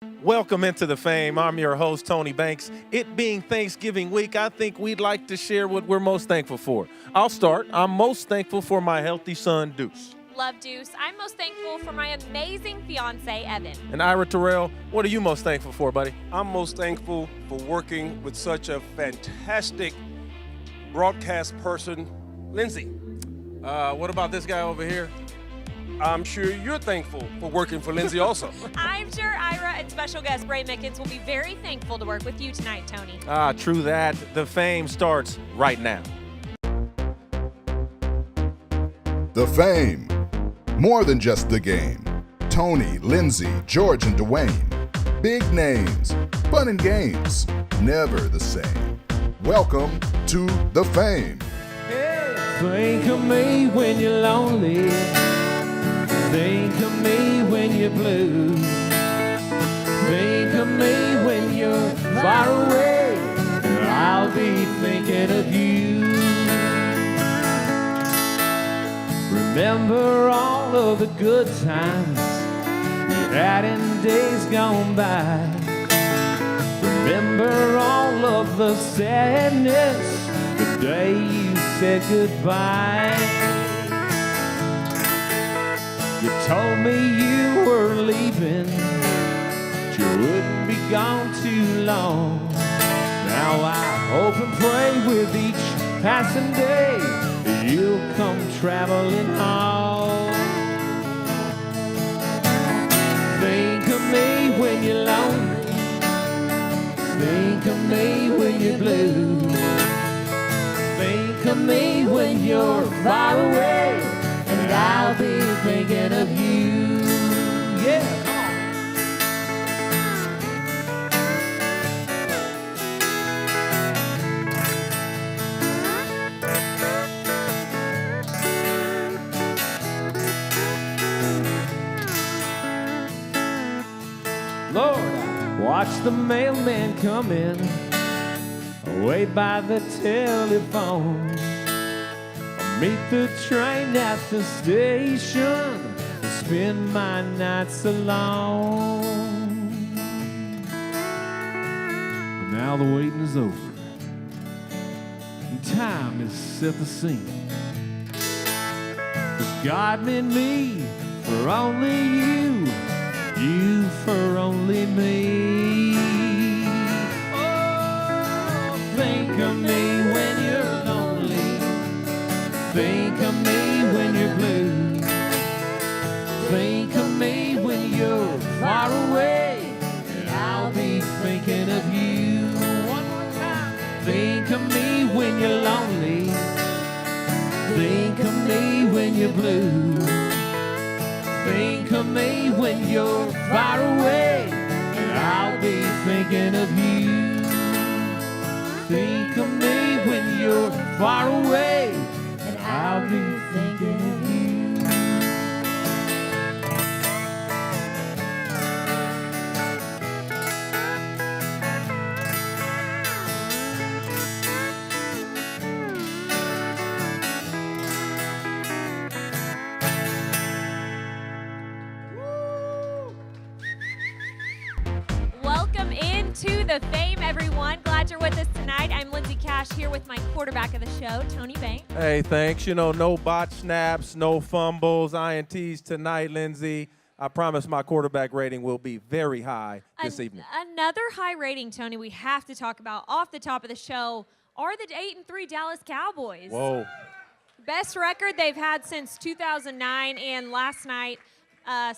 Welcome into the Fame. I'm your host, Tony Banks. It being Thanksgiving week, I think we'd like to share what we're most thankful for. I'll start. I'm most thankful for my healthy son, Deuce. Love Deuce. I'm most thankful for my amazing fiance, Evan. And Ira Terrell, what are you most thankful for, buddy? I'm most thankful for working with such a fantastic broadcast person, Lindsay. What about this guy over here? I'm sure you're thankful for working for Lindsay also. I'm sure Ira and special guest Bray Mickens will be very thankful to work with you tonight, Tony. True that. The Fame starts right now. The Fame. More than just the game. Tony, Lindsay, George, and Dwayne. Big names, fun and games, never the same. Welcome to The Fame. Think of me when you're lonely. Think of me when you're blue. Think of me when you're far away. I'll be thinking of you. Remember all of the good times we had in days gone by. Remember all of the sadness the day you said goodbye. You told me you were leaving, but you wouldn't be gone too long. Now I hope and pray with each passing day that you'll come traveling home. Think of me when you're lonely. Think of me when you're blue. Think of me when you're far away, and I'll be thinking of you. Yeah, Lord, I watched the mailman come in, away by the telephone. Meet the train at the station and spend my nights alone. But now the waiting is over and time has set the scene. 'Cause God meant me for only you, you for only me. Oh, think of me when you're lonely. Think of me when you're blue. Think of me when you're far away, and I'll be thinking of you. One more time. Think of me when you're lonely. Think of me when you're blue. Think of me when you're far away, and I'll be thinking of you. Think of me when you're far away, I'll be thinking of you. Welcome into the Fame, everyone. Glad you're with us tonight. I'm Lindsay Cash here with my quarterback of the show, Tony Banks. Hey, thanks. No bot snaps, no fumbles, INTs tonight, Lindsay. I promise my quarterback rating will be very high this evening. Another high rating, Tony, we have to talk about off the top of the show are the 8-3 Dallas Cowboys. Whoa. Best record they've had since 2009, and last night,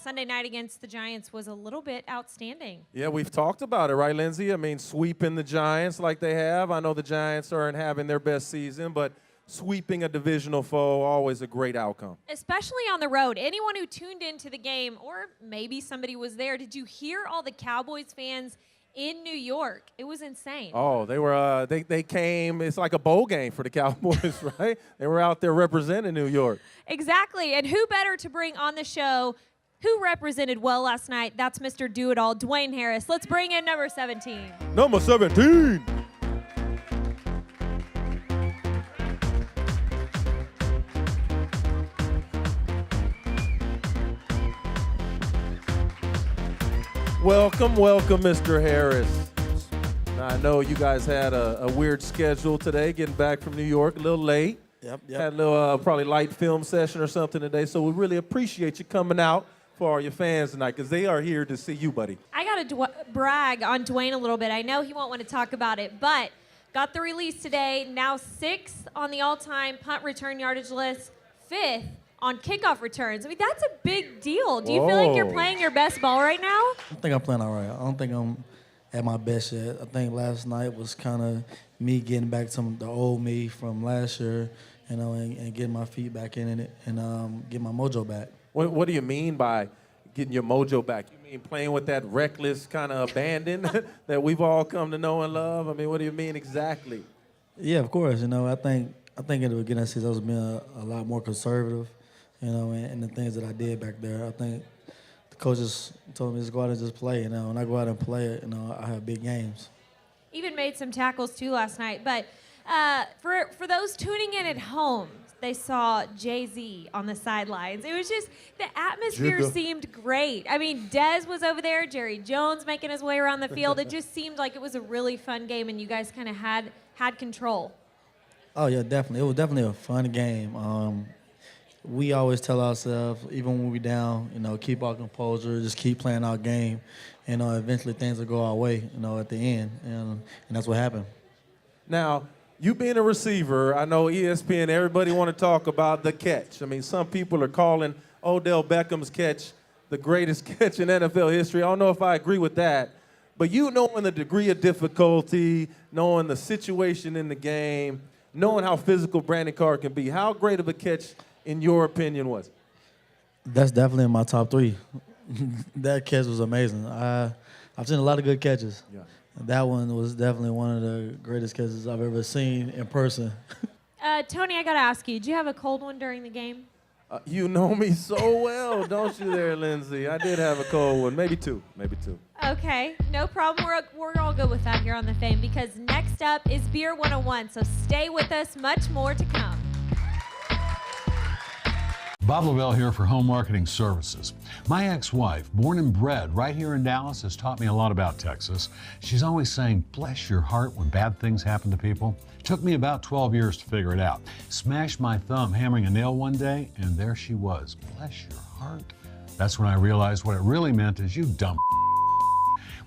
Sunday night against the Giants was a little bit outstanding. Yeah, we've talked about it, right, Lindsay? I mean, sweeping the Giants like they have. I know the Giants aren't having their best season, but sweeping a divisional foe, always a great outcome. Especially on the road. Anyone who tuned into the game, or maybe somebody was there, did you hear all the Cowboys fans in New York? It was insane. Oh, they were. They came. It's like a bowl game for the Cowboys, right? They were out there representing New York. Exactly. And who better to bring on the show? Who represented well last night? That's Mr. Do-It-All, Dwayne Harris. Let's bring in number 17. Number 17. Welcome, Mr. Harris. Now, I know you guys had a weird schedule today, getting back from New York a little late. Yep. Had a little probably light film session or something today, so we really appreciate you coming out for all your fans tonight, because they are here to see you, buddy. I got to brag on Dwayne a little bit. I know he won't want to talk about it, but got the release today, now 6th on the all-time punt return yardage list, 5th on kickoff returns. I mean, that's a big deal. Do you feel like you're playing your best ball right now? I think I'm playing all right. I don't think I'm at my best yet. I think last night was kind of me getting back to the old me from last year, you know, and getting my feet back in it and get my mojo back. What do you mean by getting your mojo back? You mean playing with that reckless kind of abandon that we've all come to know and love? I mean, what do you mean exactly? Yeah, of course. You know, I think at the beginning of the season I was being a lot more conservative, you know, and the things that I did back there. I think the coaches told me just go out and just play. You know, when I go out and play, you know, I have big games. Even made some tackles too last night. But for those tuning in at home, they saw Jay-Z on the sidelines. It was just, the atmosphere seemed great. I mean, Dez was over there, Jerry Jones making his way around the field. It just seemed like it was a really fun game, and you guys kind of had control. Oh, yeah, definitely. It was definitely a fun game. We always tell ourselves, even when we're down, you know, keep our composure, just keep playing our game. You know, eventually things will go our way, you know, at the end, and that's what happened. Now, you being a receiver, I know ESPN, everybody want to talk about the catch. I mean, some people are calling Odell Beckham's catch the greatest catch in NFL history. I don't know if I agree with that. But you knowing the degree of difficulty, knowing the situation in the game, knowing how physical Brandon Carr can be, how great of a catch, in your opinion, was it? That's definitely in my top 3. That catch was amazing. I've seen a lot of good catches. Yeah. That one was definitely one of the greatest catches I've ever seen in person. Tony, I got to ask you, did you have a cold one during the game? You know me so well, don't you there, Lindsay? I did have a cold one, maybe two. Okay, no problem. We're all good with that here on The Fame, because next up is Beer 101, so stay with us. Much more to come. Bob Lavelle here for Home Marketing Services. My ex-wife, born and bred right here in Dallas, has taught me a lot about Texas. She's always saying, bless your heart when bad things happen to people. It took me about 12 years to figure it out. Smashed my thumb hammering a nail one day, and there she was. Bless your heart. That's when I realized what it really meant is you dumb.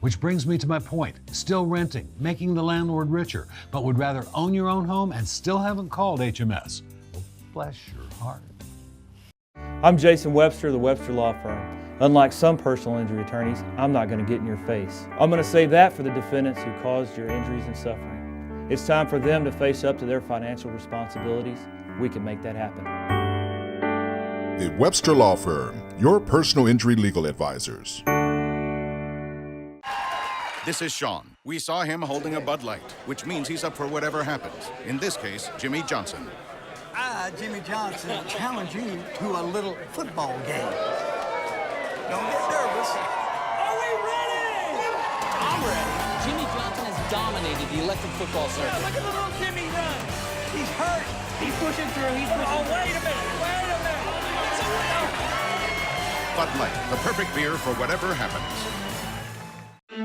Which brings me to my point. Still renting, making the landlord richer, but would rather own your own home and still haven't called HMS. Well, bless your heart. I'm Jason Webster, the Webster Law Firm. Unlike some personal injury attorneys, I'm not going to get in your face. I'm going to save that for the defendants who caused your injuries and suffering. It's time for them to face up to their financial responsibilities. We can make that happen. The Webster Law Firm, your personal injury legal advisors. This is Sean. We saw him holding a Bud Light, which means he's up for whatever happens. In this case, Jimmy Johnson. I, Jimmy Johnson, challenge you to a little football game. Don't get nervous. Are we ready? I'm ready. Jimmy Johnson has dominated the electric football circuit. Yeah, look at the little Jimmy run. He's hurt. He's pushing through. Oh, wait a minute. It's a win. Bud Light, the perfect beer for whatever happens.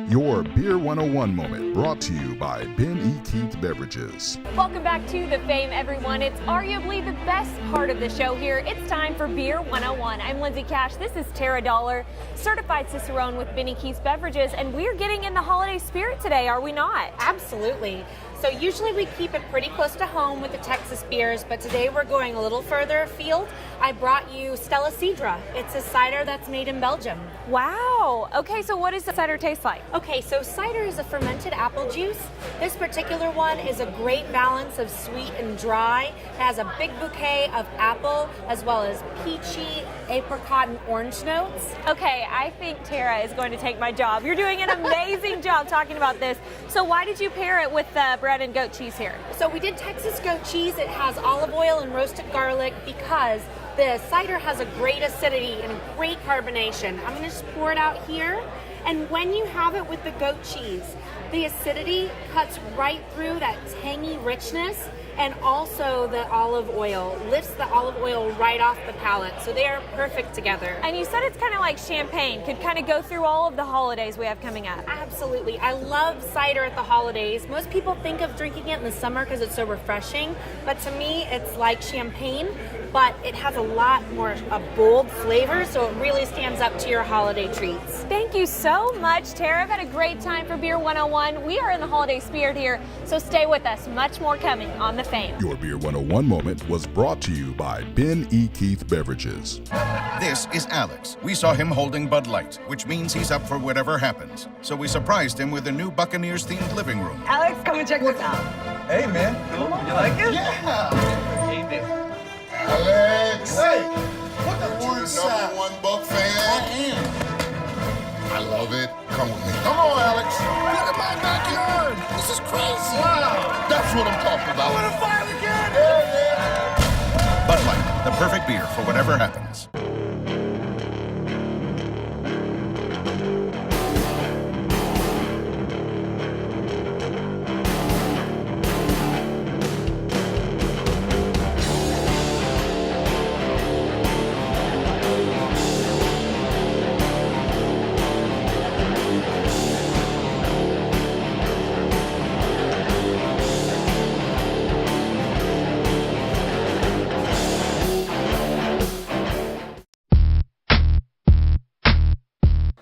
Your Beer 101 moment brought to you by Ben E. Keith Beverages. Welcome back to The Fame, everyone. It's arguably the best part of the show here. It's time for Beer 101. I'm Lindsay Cash. This is Tara Dollar, certified Cicerone with Benny Keith's Beverages, and we're getting in the holiday spirit today, are we not? Absolutely. So usually we keep it pretty close to home with the Texas beers, but today we're going a little further afield. I brought you Stella Cidra. It's a cider that's made in Belgium. Wow. Okay, so what does the cider taste like? Okay, so cider is a fermented apple juice. This particular one is a great balance of sweet and dry. It has a big bouquet of apple as well as peachy, apricot, and orange notes. Okay, I think Tara is going to take my job. You're doing an amazing job talking about this. So why did you pair it with bread and goat cheese here? So we did Texas goat cheese. It has olive oil and roasted garlic because the cider has a great acidity and a great carbonation. I'm going to just pour it out here. And when you have it with the goat cheese, the acidity cuts right through that tangy richness and also the olive oil lifts the olive oil right off the palate. So they are perfect together. And you said it's kind of like champagne, could kind of go through all of the holidays we have coming up. Absolutely. I love cider at the holidays. Most people think of drinking it in the summer because it's so refreshing, but to me it's like champagne, but it has a lot more a bold flavor, so it really stands up to your holiday treats. Thank you so much, Tara. I've had a great time for Beer 101. We are in the holiday spirit here, so stay with us. Much more coming on The Fame. Your Beer 101 moment was brought to you by Ben E. Keith Beverages. This is Alex. We saw him holding Bud Light, which means he's up for whatever happens. So we surprised him with a new Buccaneers-themed living room. Alex, come and check this out. Hey, man. Cool. You like it? Yeah. Alex! Hey, what the Number one Buck fan. I am. I love it. Come with me. Come on, Alex. Look at my backyard. This is crazy. Wow. That's what I'm talking about. I want to fire again. Yeah. Bud Light, the perfect beer for whatever happens.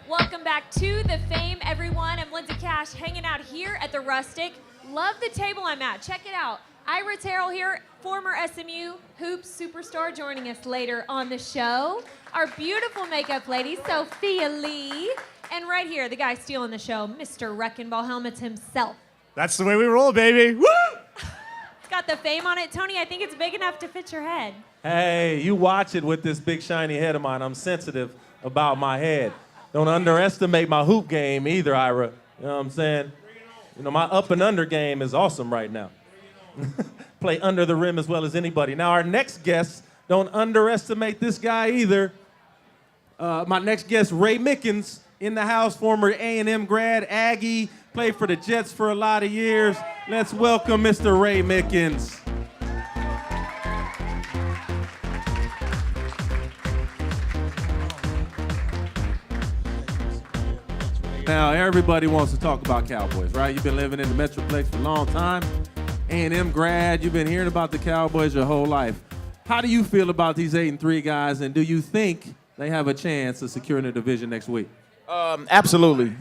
Welcome back to The Fame, everyone. I'm Lindsay Cash, hanging out here at the Rustic. Love the table I'm at. Check it out. Ira Terrell here, former SMU Hoops superstar, joining us later on the show. Our beautiful makeup lady, Sophia Lee. And right here, the guy stealing the show, Mr. Wrecking Ball Helmets himself. That's the way we roll, baby. Woo! It's got the Fame on it. Tony, I think it's big enough to fit your head. Hey, you watch it with this big shiny head of mine. I'm sensitive about my head. Don't underestimate my hoop game either, Ira. You know what I'm saying? You know, my up and under game is awesome right now. Play under the rim as well as anybody. Now, our next guest, don't underestimate this guy either. My next guest, Ray Mickens, in the house, former A&M grad, Aggie, played for the Jets for a lot of years. Let's welcome Mr. Ray Mickens. Now, everybody wants to talk about Cowboys, right? You've been living in the Metroplex for a long time. A&M grad, you've been hearing about the Cowboys your whole life. How do you feel about these 8-3 guys, and do you think they have a chance of securing the division next week? Absolutely.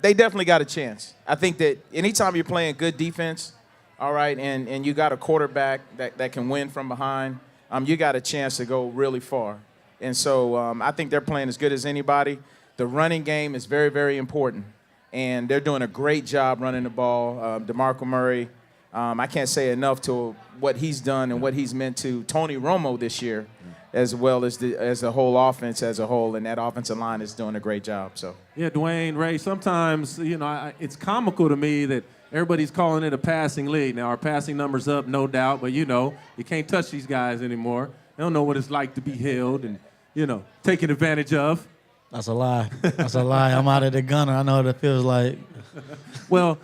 They definitely got a chance. I think that anytime you're playing good defense, all right, and you got a quarterback that can win from behind, you got a chance to go really far. And so I think they're playing as good as anybody. The running game is very, very important, and they're doing a great job running the ball. DeMarco Murray, I can't say enough to what he's done and what he's meant to Tony Romo this year, as well as the whole offense as a whole, and that offensive line is doing a great job. So yeah, Dwayne, Ray, sometimes, you know, it's comical to me that everybody's calling it a passing league. Now, our passing number's up, no doubt, but, you know, you can't touch these guys anymore. They don't know what it's like to be held and, you know, taken advantage of. That's a lie. That's a lie. I'm out of the gunner. I know what it feels like. Well,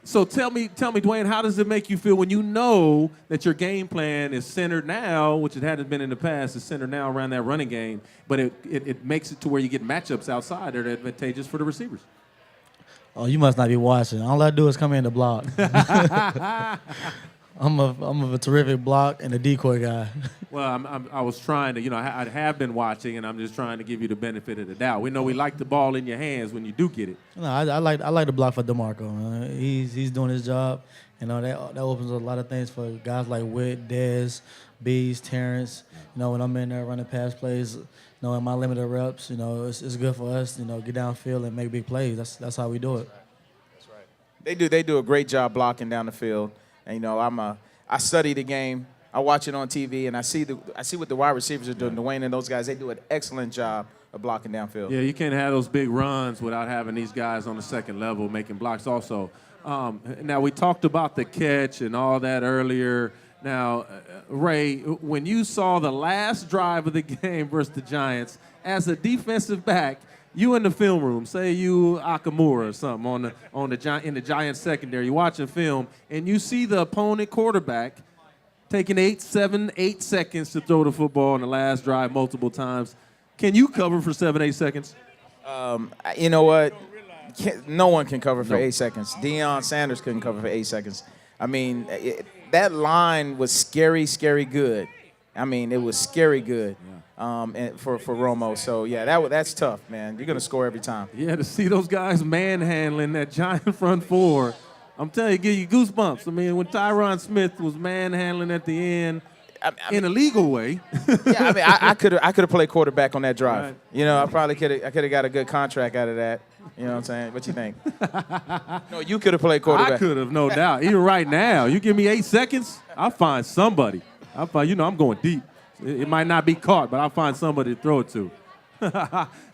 so tell me, Dwayne, how does it make you feel when you know that your game plan is centered now, which it hadn't been in the past, is centered now around that running game, but it makes it to where you get matchups outside that are advantageous for the receivers? Oh, you must not be watching. All I do is come in the block. I'm a terrific block and a decoy guy. Well, I was trying to, you know, I have been watching, and I'm just trying to give you the benefit of the doubt. We know we like the ball in your hands when you do get it. No, I like the block for DeMarco. He's doing his job. You know, that opens a lot of things for guys like Witt, Dez, Bees, Terrence. You know, when I'm in there running pass plays, you know, in my limited reps, you know, it's good for us. You know, get downfield and make big plays. That's how we do it. that's right. They do a great job blocking down the field. And, you know, I study the game. I watch it on TV, and I see what the wide receivers are doing. Dwayne and those guys, they do an excellent job of blocking downfield. Yeah, you can't have those big runs without having these guys on the second level making blocks also. Now, we talked about the catch and all that earlier. Now, Ray, when you saw the last drive of the game versus the Giants, as a defensive back, you in the film room, say you Akamura or something in the Giants secondary, you're watching film, and you see the opponent quarterback taking 8 seconds to throw the football on the last drive multiple times. Can you cover for 7, 8 seconds? You know what? No one can cover for 8 seconds. Deion Sanders couldn't cover for 8 seconds. I mean, that line was scary, scary good. I mean, it was scary good and for Romo. So, yeah, that's tough, man. You're going to score every time. Yeah, to see those guys manhandling that giant front four, I'm telling you, give you goosebumps. I mean, when Tyron Smith was manhandling at the end in a legal way. Yeah, I mean, I could have played quarterback on that drive. Right. You know, I probably could have got a good contract out of that. You know what I'm saying? What you think? No, you could have played quarterback. I could have, no doubt. Even right now, you give me 8 seconds, I'll find somebody. I'm going deep. It might not be caught, but I'll find somebody to throw it to.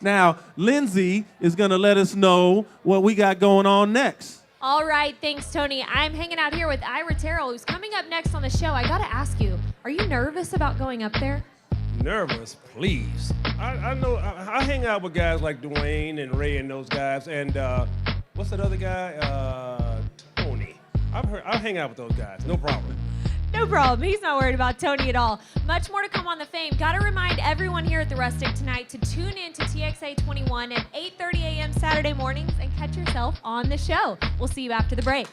Now, Lindsay is going to let us know what we got going on next. All right, thanks, Tony. I'm hanging out here with Ira Terrell, who's coming up next on the show. I got to ask you, are you nervous about going up there? Nervous, please. I know I hang out with guys like Dwayne and Ray and those guys, and what's that other guy? Tony. I'll hang out with those guys, no problem. No problem. He's not worried about Tony at all. Much more to come on The Fame. Got to remind everyone here at the Rustic tonight to tune in to TXA 21 at 8:30 a.m. Saturday mornings and catch yourself on the show. We'll see you after the break.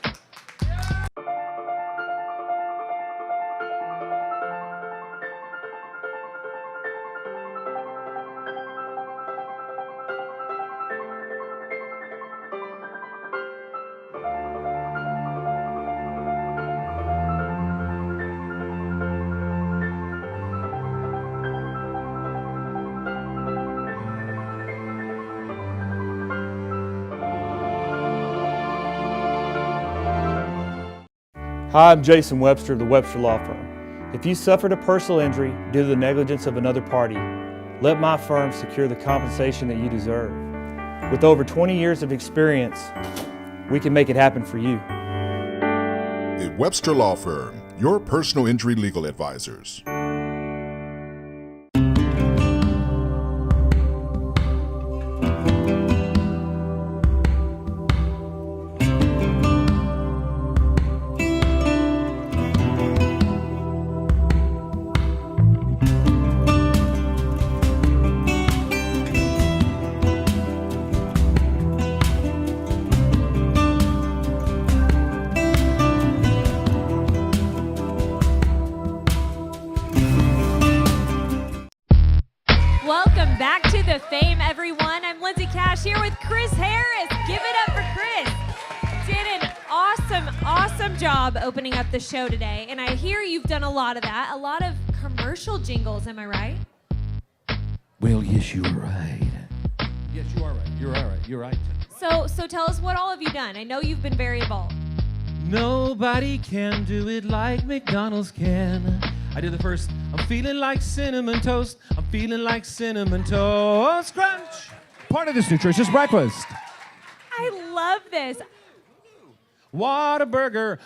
Hi, I'm Jason Webster of the Webster Law Firm. If you suffered a personal injury due to the negligence of another party, let my firm secure the compensation that you deserve. With over 20 years of experience, we can make it happen for you. The Webster Law Firm, your personal injury legal advisors. Welcome back to The Fame, everyone. I'm Lindsay Cash here with Chris Harris. Give it up for Chris. Did an awesome job opening up the show today. And I hear you've done a lot of that, a lot of commercial jingles, am I right? Well, yes, you're right. Yes, you are right. You're all right. You're right. So tell us, what all have you done? I know you've been very involved. Nobody can do it like McDonald's can. I did the first, I'm feeling like cinnamon toast. I'm feeling like cinnamon toast crunch. Part of this nutritious breakfast. I love this. Whataburger,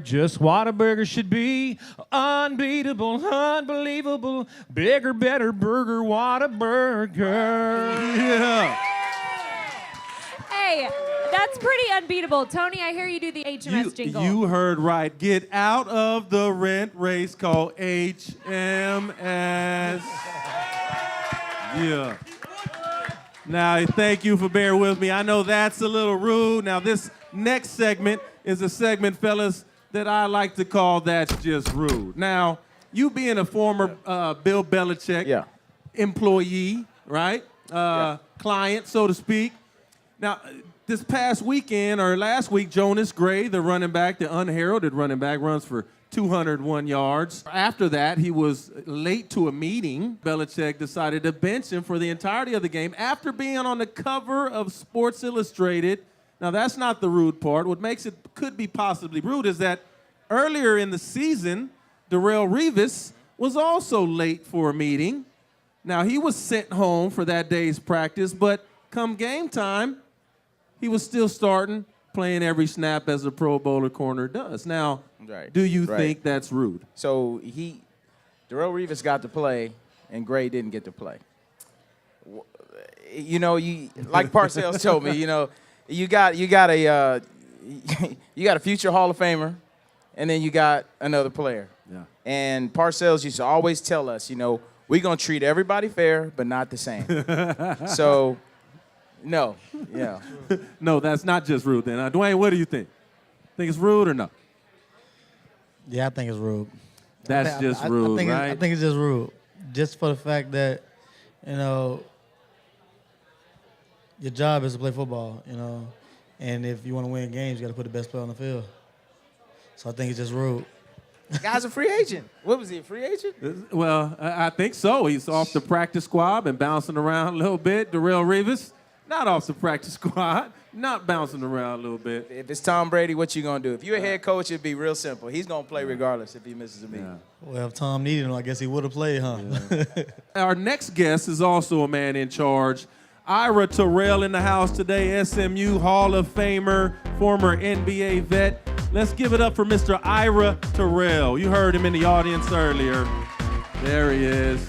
just Whataburger should be. Unbeatable, unbelievable, bigger, better burger, Whataburger. Yeah. Hey, that's pretty unbeatable. Tony, I hear you do the HMS jingle. You heard right. Get out of the rent race called HMS. Yeah. Now, thank you for bearing with me. I know that's a little rude. Now, this next segment is a segment, fellas, that I like to call That's Just Rude. Now, you being a former Bill Belichick employee, right? Client, so to speak. Now, this past weekend, or last week, Jonas Gray, the running back, the unheralded running back, runs for 201 yards. After that, he was late to a meeting. Belichick decided to bench him for the entirety of the game after being on the cover of Sports Illustrated. Now, that's not the rude part. What makes it could be possibly rude is that earlier in the season, Darrelle Revis was also late for a meeting. Now, he was sent home for that day's practice, but come game time, he was still starting, playing every snap as a Pro Bowler corner does. Now, do you think that's rude? So Darrelle Revis got to play, and Gray didn't get to play. You know, like Parcells told me, you know, you got a future Hall of Famer, and then you got another player. Yeah. And Parcells used to always tell us, we're going to treat everybody fair, but not the same. So, no, yeah. No, that's not just rude then. Dwayne, what do you think? Think it's rude or no? Yeah, I think it's rude. That's just rude, right? I think it's just rude. Just for the fact that, your job is to play football, and if you want to win games, you got to put the best player on the field. So I think it's just rude. The guy's a free agent. What was he, a free agent? Well, I think so. He's off the practice squad and bouncing around a little bit. Darrelle Revis, not off the practice squad, not bouncing around a little bit. If it's Tom Brady, what you going to do? If you're a head coach, it'd be real simple. He's going to play regardless if he misses a beat. Yeah. Well, if Tom needed him, I guess he would have played, huh? Yeah. Our next guest is also a man in charge. Ira Terrell in the house today, SMU Hall of Famer, former NBA vet. Let's give it up for Mr. Ira Terrell. You heard him in the audience earlier. There he is.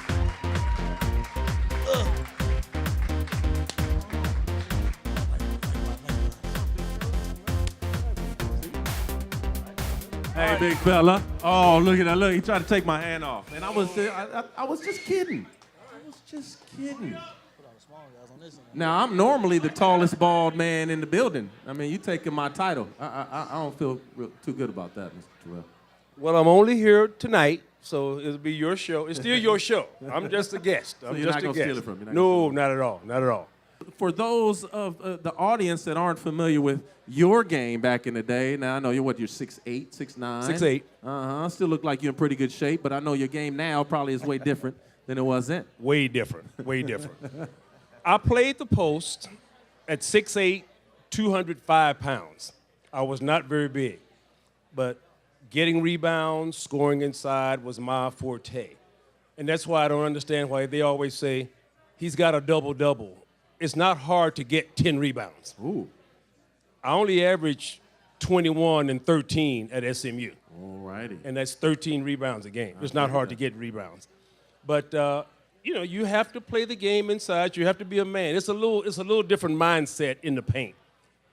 Hey, big fella. Oh, look at that. Look, he tried to take my hand off. And I was just kidding. I was just kidding. Now, I'm normally the tallest bald man in the building. I mean, you taking my title. I don't feel too good about that, Mr. Terrell. Well, I'm only here tonight, so it'll be your show. It's still your show. I'm just a guest. So you're not going to steal it from me? No, not at all. Not at all. For those of the audience that aren't familiar with your game back in the day, now I know you're 6'8", 6'9". 6'8". Uh-huh. Still look like you're in pretty good shape, but I know your game now probably is way different than it was then. Way different. Way different. I played the post at 6'8", 205 pounds. I was not very big, but getting rebounds, scoring inside was my forte. And that's why I don't understand why they always say he's got a double-double. It's not hard to get 10 rebounds. Ooh. I only average 21 and 13 at SMU. All righty. And that's 13 rebounds a game. It's not hard to get rebounds. But you have to play the game inside. You have to be a man. It's a little different mindset in the paint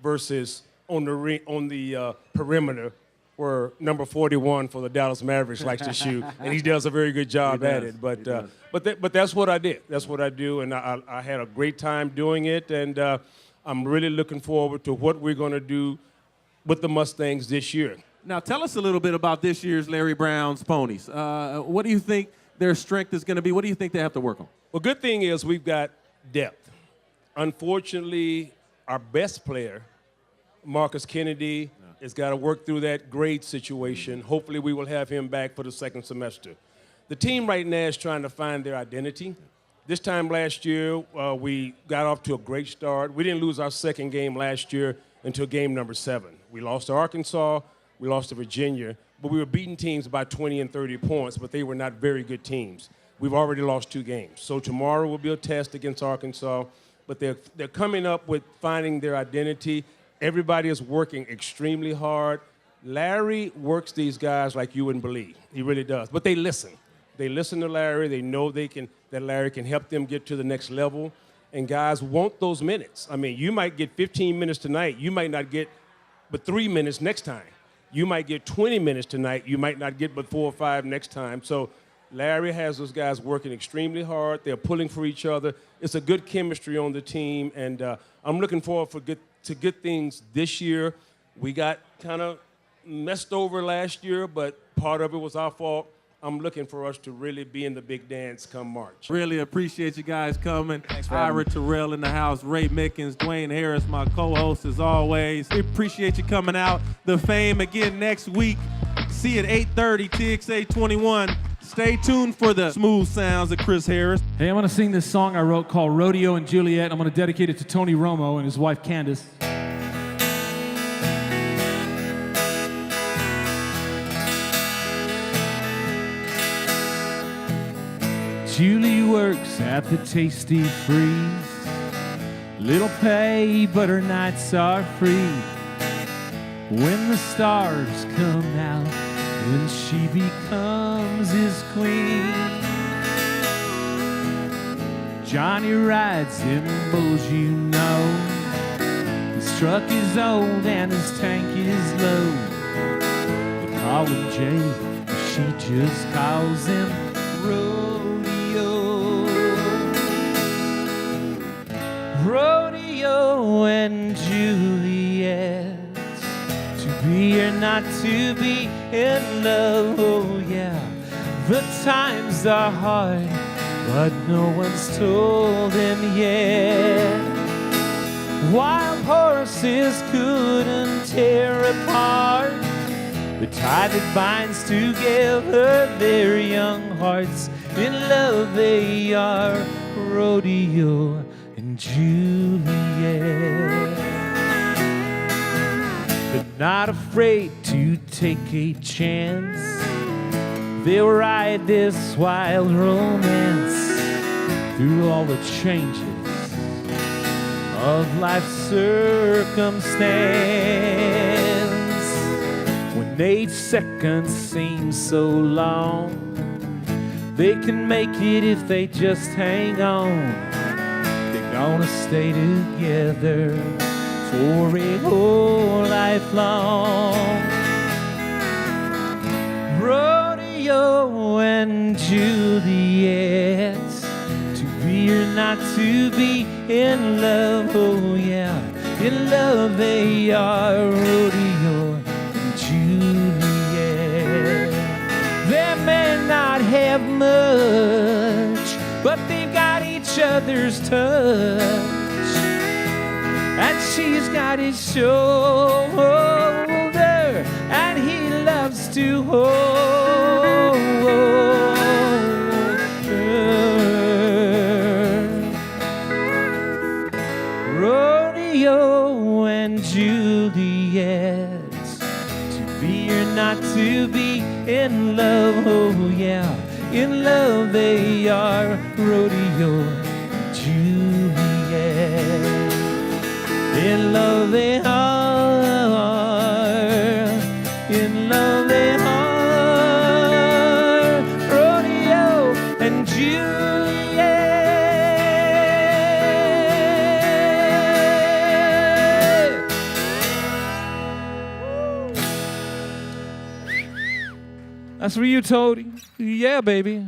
versus on the perimeter, where number 41 for the Dallas Mavericks likes to shoot, and he does a very good job at it. But that's what I did. That's what I do, and I had a great time doing it, and I'm really looking forward to what we're going to do with the Mustangs this year. Now, tell us a little bit about this year's Larry Brown's Ponies. What do you think their strength is going to be? What do you think they have to work on? Well, good thing is we've got depth. Unfortunately, our best player, Marcus Kennedy, has got to work through that grade situation. Hopefully we will have him back for the second semester. The team right now is trying to find their identity. This time last year, we got off to a great start. We didn't lose our second game last year until game number 7. We lost to Arkansas, we lost to Virginia, but we were beating teams by 20 and 30 points, but they were not very good teams. We've already lost 2 games. So tomorrow will be a test against Arkansas, but they're coming up with finding their identity. Everybody is working extremely hard. Larry works these guys like you wouldn't believe. He really does. But they listen. They listen to Larry. They know that Larry can help them get to the next level. And guys want those minutes. I mean, you might get 15 minutes tonight. You might not get but 3 minutes next time. You might get 20 minutes tonight. You might not get but 4 or 5 next time. So Larry has those guys working extremely hard. They're pulling for each other. It's a good chemistry on the team. And I'm looking forward to good things this year. We got kind of messed over last year, but part of it was our fault. I'm looking for us to really be in the big dance come March. Really appreciate you guys coming. Thanks for having Ira me. Terrell in the house, Ray Mickens, Dwayne Harris, my co-host as always. We appreciate you coming out. The Fame again next week. See you at 8:30, TXA 21. Stay tuned for the smooth sounds of Chris Harris. Hey, I'm going to sing this song I wrote called Rodeo and Juliet. I'm going to dedicate it to Tony Romo and his wife, Candace. Julie works at the Tasty Freeze. Little pay, but her nights are free. When the stars come out, then she becomes his queen. Johnny rides in bulls, you know. His truck is old and his tank is low. The calling Jay. She just calls him Rodeo. Rodeo and Juliet, to be or not to be in love, oh yeah. The times are hard, but no one's told him yet. Wild horses couldn't tear apart the tie that binds together their young hearts. In love they are, Rodeo and Juliet. But not afraid to take a chance, they'll ride this wild romance through all the changes of life's circumstance. When 8 seconds seem so long, they can make it if they just hang on. They're gonna stay together for a whole life long. Rodeo and Juliet, to be or not to be in love, oh yeah. In love they are, Rodeo and Juliet. They may not have much, but they've got each other's touch. And she's got his shoulder, and he loves to hold her. Rodeo and Juliet, to be or not to be in love, oh yeah. In love they are, Rodeo and Juliet. In love they are, in love they are, Rodeo and Juliet. That's for you, Toady. Yeah, baby.